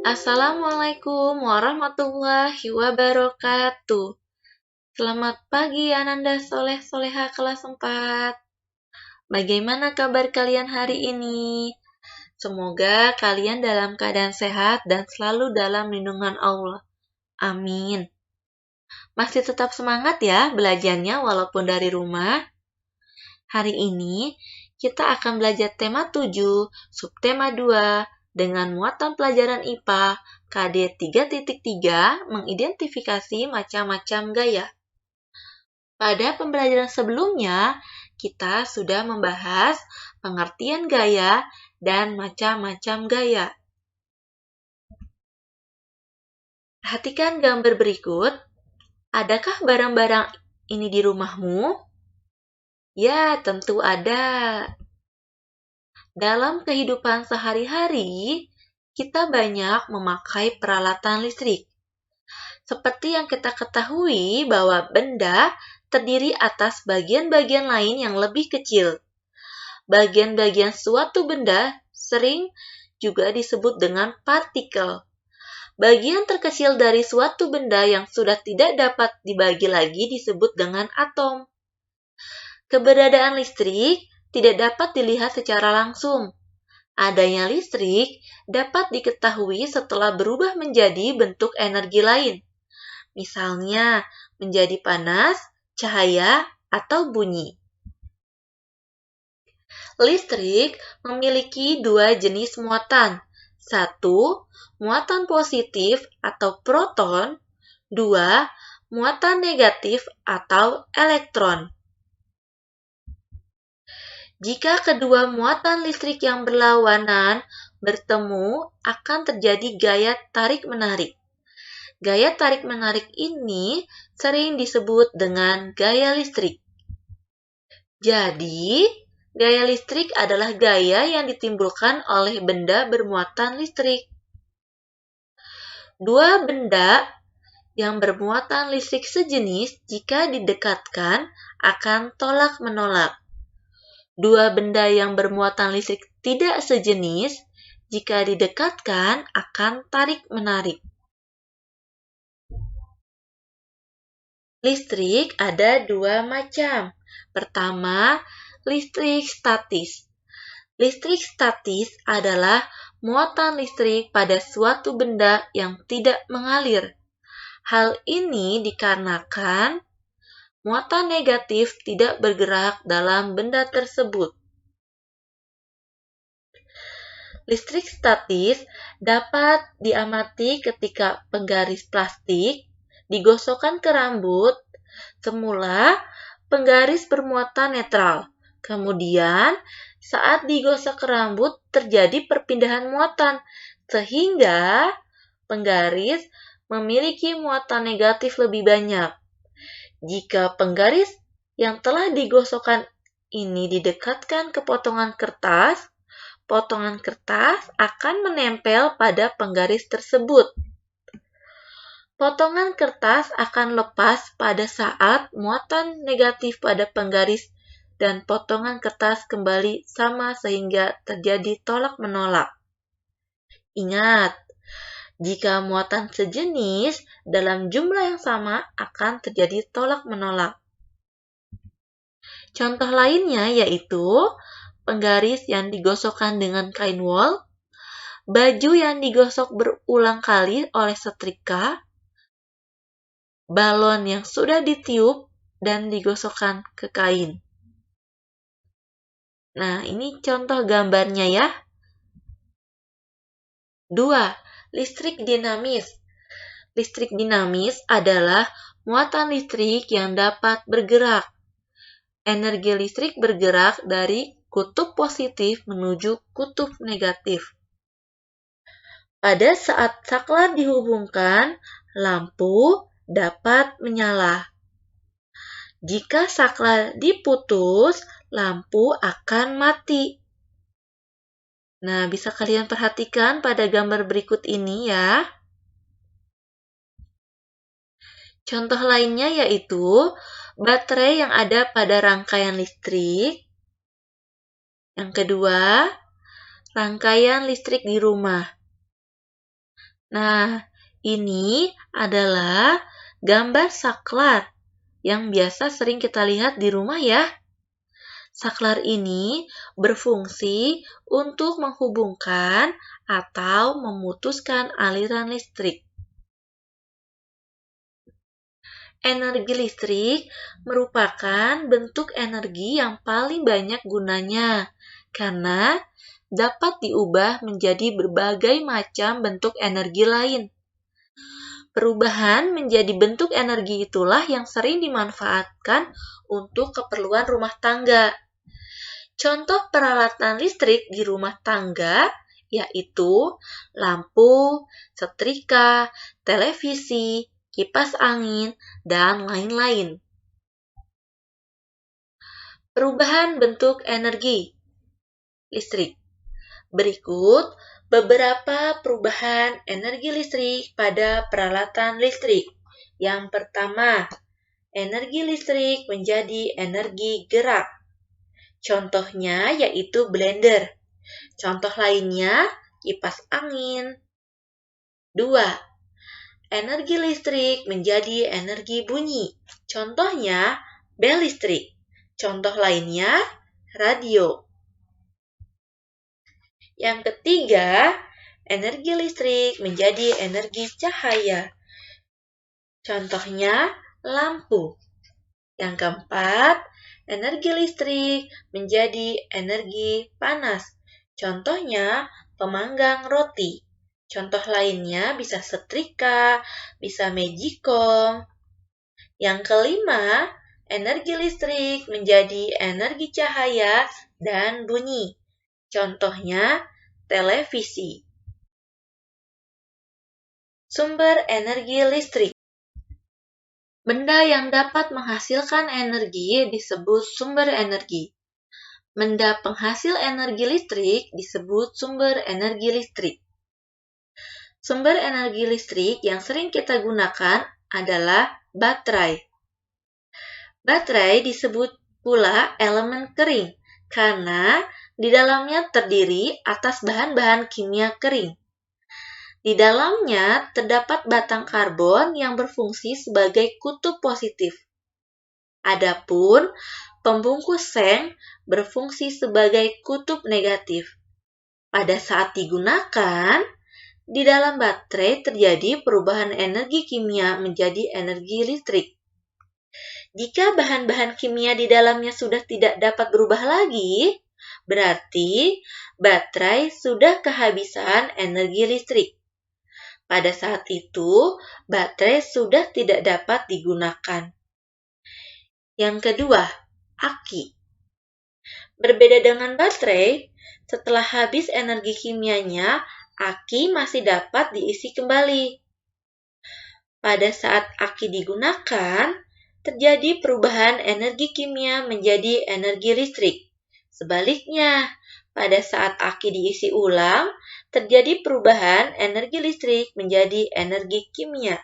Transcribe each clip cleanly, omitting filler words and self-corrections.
Assalamualaikum warahmatullahi wabarakatuh. Selamat pagi Ananda Soleh Soleha kelas 4. Bagaimana kabar kalian hari ini? Semoga kalian dalam keadaan sehat dan selalu dalam lindungan Allah. Amin. Masih tetap semangat ya belajarnya walaupun dari rumah? Hari ini kita akan belajar tema 7, subtema 2, dengan muatan pelajaran IPA KD 3.3 mengidentifikasi macam-macam gaya. Pada pembelajaran sebelumnya, kita sudah membahas pengertian gaya dan macam-macam gaya. Perhatikan gambar berikut. Adakah barang-barang ini di rumahmu? Ya, tentu ada. Dalam kehidupan sehari-hari, kita banyak memakai peralatan listrik. Seperti yang kita ketahui bahwa benda terdiri atas bagian-bagian lain yang lebih kecil. Bagian-bagian suatu benda sering juga disebut dengan partikel. Bagian terkecil dari suatu benda yang sudah tidak dapat dibagi lagi disebut dengan atom. Keberadaan listrik tidak dapat dilihat secara langsung. Adanya listrik dapat diketahui setelah berubah menjadi bentuk energi lain. Misalnya, menjadi panas, cahaya, atau bunyi. Listrik memiliki dua jenis muatan. Satu, muatan positif atau proton. Dua, muatan negatif atau elektron. Jika kedua muatan listrik yang berlawanan bertemu, akan terjadi gaya tarik-menarik. Gaya tarik-menarik ini sering disebut dengan gaya listrik. Jadi, gaya listrik adalah gaya yang ditimbulkan oleh benda bermuatan listrik. Dua benda yang bermuatan listrik sejenis jika didekatkan akan tolak-menolak. Dua benda yang bermuatan listrik tidak sejenis, jika didekatkan akan tarik-menarik. Listrik ada dua macam. Pertama, listrik statis. Listrik statis adalah muatan listrik pada suatu benda yang tidak mengalir. Hal ini dikarenakan muatan negatif tidak bergerak dalam benda tersebut. Listrik statis dapat diamati ketika penggaris plastik digosokkan ke rambut. Semula, penggaris bermuatan netral. Kemudian, saat digosok ke rambut, terjadi perpindahan muatan, sehingga penggaris memiliki muatan negatif lebih banyak. Jika penggaris yang telah digosokkan ini didekatkan ke potongan kertas akan menempel pada penggaris tersebut. Potongan kertas akan lepas pada saat muatan negatif pada penggaris dan potongan kertas kembali sama sehingga terjadi tolak-menolak. Ingat, jika muatan sejenis dalam jumlah yang sama akan terjadi tolak-menolak. Contoh lainnya yaitu penggaris yang digosokkan dengan kain wol, baju yang digosok berulang kali oleh setrika, balon yang sudah ditiup dan digosokkan ke kain. Nah, ini contoh gambarnya ya. 2. Listrik dinamis. Listrik dinamis adalah muatan listrik yang dapat bergerak. Energi listrik bergerak dari kutub positif menuju kutub negatif. Pada saat saklar dihubungkan, lampu dapat menyala. Jika saklar diputus, lampu akan mati. Nah, bisa kalian perhatikan pada gambar berikut ini ya. Contoh lainnya yaitu baterai yang ada pada rangkaian listrik. Yang kedua, rangkaian listrik di rumah. Nah, ini adalah gambar saklar yang biasa sering kita lihat di rumah ya. Saklar ini berfungsi untuk menghubungkan atau memutuskan aliran listrik. Energi listrik merupakan bentuk energi yang paling banyak gunanya karena dapat diubah menjadi berbagai macam bentuk energi lain. Perubahan menjadi bentuk energi itulah yang sering dimanfaatkan untuk keperluan rumah tangga. Contoh peralatan listrik di rumah tangga yaitu lampu, setrika, televisi, kipas angin, dan lain-lain. Perubahan bentuk energi listrik. Berikut beberapa perubahan energi listrik pada peralatan listrik. Yang pertama, energi listrik menjadi energi gerak. Contohnya yaitu blender. Contoh lainnya, kipas angin. 2. Energi listrik menjadi energi bunyi. Contohnya, bel listrik. Contoh lainnya, radio. Yang ketiga, energi listrik menjadi energi cahaya. Contohnya, lampu. Yang keempat, energi listrik menjadi energi panas. Contohnya, pemanggang roti. Contoh lainnya bisa setrika, bisa magicom. Yang kelima, energi listrik menjadi energi cahaya dan bunyi. Contohnya, televisi. Sumber energi listrik. Benda yang dapat menghasilkan energi disebut sumber energi. Benda penghasil energi listrik disebut sumber energi listrik. Sumber energi listrik yang sering kita gunakan adalah baterai. Baterai disebut pula elemen kering karena di dalamnya terdiri atas bahan-bahan kimia kering. Di dalamnya terdapat batang karbon yang berfungsi sebagai kutub positif. Adapun pembungkus seng berfungsi sebagai kutub negatif. Pada saat digunakan, di dalam baterai terjadi perubahan energi kimia menjadi energi listrik. Jika bahan-bahan kimia di dalamnya sudah tidak dapat berubah lagi, berarti baterai sudah kehabisan energi listrik. Pada saat itu, baterai sudah tidak dapat digunakan. Yang kedua, aki. Berbeda dengan baterai, setelah habis energi kimianya, aki masih dapat diisi kembali. Pada saat aki digunakan, terjadi perubahan energi kimia menjadi energi listrik. Sebaliknya, pada saat aki diisi ulang, terjadi perubahan energi listrik menjadi energi kimia.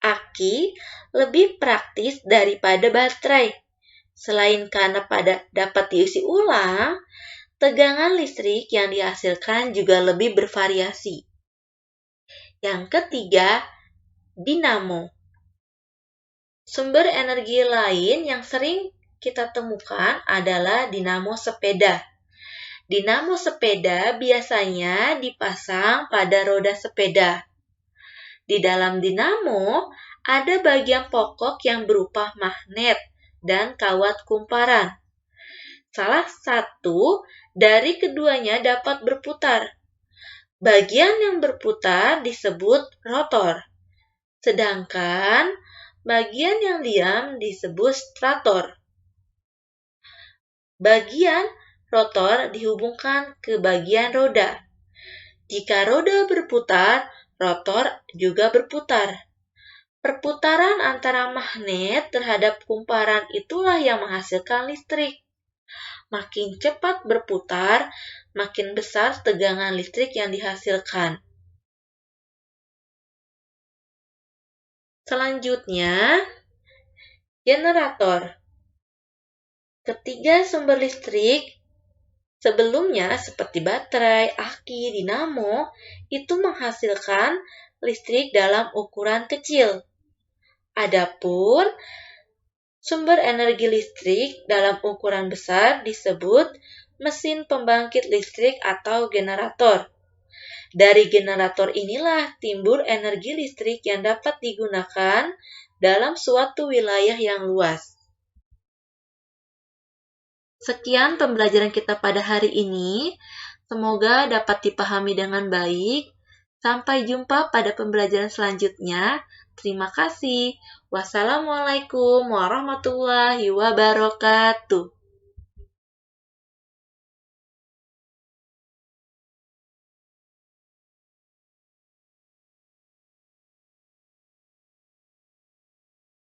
Aki lebih praktis daripada baterai. Selain karena dapat diisi ulang, tegangan listrik yang dihasilkan juga lebih bervariasi. Yang ketiga, dinamo. Sumber energi lain yang sering kita temukan adalah dinamo sepeda. Dinamo sepeda biasanya dipasang pada roda sepeda. Di dalam dinamo ada bagian pokok yang berupa magnet dan kawat kumparan. Salah satu dari keduanya dapat berputar. Bagian yang berputar disebut rotor, sedangkan bagian yang diam disebut stator. Bagian rotor dihubungkan ke bagian roda. Jika roda berputar, rotor juga berputar. Perputaran antara magnet terhadap kumparan itulah yang menghasilkan listrik. Makin cepat berputar, makin besar tegangan listrik yang dihasilkan. Selanjutnya, generator. Ketiga sumber listrik Sebelumnya, seperti baterai, aki, dinamo, itu menghasilkan listrik dalam ukuran kecil. Adapun sumber energi listrik dalam ukuran besar disebut mesin pembangkit listrik atau generator. Dari generator inilah timbul energi listrik yang dapat digunakan dalam suatu wilayah yang luas. Sekian pembelajaran kita pada hari ini. Semoga dapat dipahami dengan baik. Sampai jumpa pada pembelajaran selanjutnya. Terima kasih. Wassalamualaikum warahmatullahi wabarakatuh.